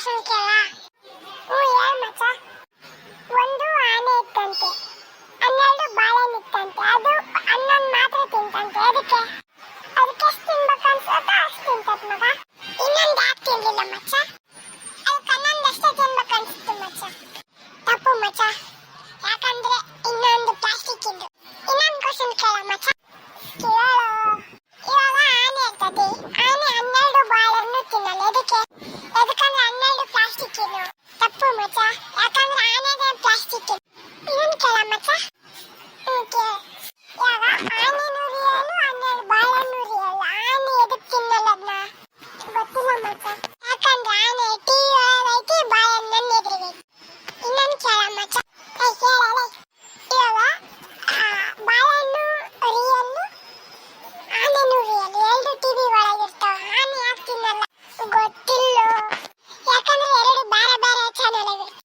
Question ಕೇಳ. ಹೇಳ್ ಮಚ್ಚ. ಒಂದು ಆನೆ ಇತ್ತಂತೆ, 12 ಬಾಳೆಹಣ್ಣು ಇತ್ತಂತೆ. ಅದು ಹನ್ನೊಂದು ಮಾತ್ರ ತಿಂತಂತೆ. ಅದಕ್ಕೆ ಎಷ್ಟು ತಿನ್ಬೇಕು ಅನ್ಸುತ್ತೋ ಅಷ್ಟು ತಿಂತತ್ ಮಗ. ಇನ್ನೊಂದು ಯಾಕೆ ತಿನ್ಲಿಲ್ಲ ಮಚ್ಚ? ಅದಕ್ಕೆ ಹನ್ನೊಂದಷ್ಟೇ ತಿನ್ಬೇಕು ಅನ್ಸುತ್ತೆ ಮಚ್ಚ. ತಪ್ಪು ಮಚ್ಚ, ಯಾಕಂದ್ರೆ ಇನ್ನೊಂದು ಪ್ಲಾಸ್ಟಿಕ್ ಇಂದು. ಇನ್ನೊಂದು ಕ್ವಶನ್ ಕೇಳ ಮಚ್ಚ. ಕೇಳು. ಇವಾಗ ಆನೆ ಇರ್ತದೆ, ಆನೆ 12 ಬಾಳೆಹಣ್ಣು ತಿನ್ನಲ್ಲ. ಎದಕ್ಕಂದ್ರೆ 12 ಪ್ಲಾಸ್ಟಿಕ್ ಇನ್ನು. ತಪ್ಪು ಮಚ್ಚ, ಯಾಕಂದ್ರೆ ಆನೆಗೆ ಪ್ಲಾಸ್ಟಿಕ್ ಇನ್ನು. ಇನ್ನೊಂದು ಕೇಳ ಮಚ್ಚ. ಕೇಳು. ಇವಾಗ ಆನೆನೂ ರಿಯಲ್, 12 ಬಾಳೆಹಣ್ಣು ರಿಯಲ್. ಆನೆ ಎದಕ್ಕೆ ತಿನ್ನಲ್ಲ ಅದನ್ನ? ಗೊತ್ತಿಲ್ಲ ಮಚ್ಚ, ಯಾಕಂದ್ರೆ ಆನೆ ಟಿವಿ ಒಳಗೈತಿ, ಬಾಳೆಹಣ್ಣು ನನ್ನ ಎದುರಿಗೈತಿ. ಇನ್ನೊಂದು ಕೇಳ ಮಚ್ಚ. ಕೇಳಲೆ. ಇವಾಗ ಬಾಳೆಹಣ್ಣು ರಿಯಲ್, ಆನೆನೂ ರಿಯಲ್, ಎರಡು ಟಿವಿ ಒಳಗಿರ್ತಾವ. ಆನೆ ಯಾಕೆ ತಿನ್ನಲ್ಲ? ಗೊತ್ತಿಲ್ಲ, ಯಾಕಂದ್ರೆ ಎರಡು ಬೇರೆ ಬೇರೆ ಚಾನೆಲ್ ಆಗಿರ್ತಾವ.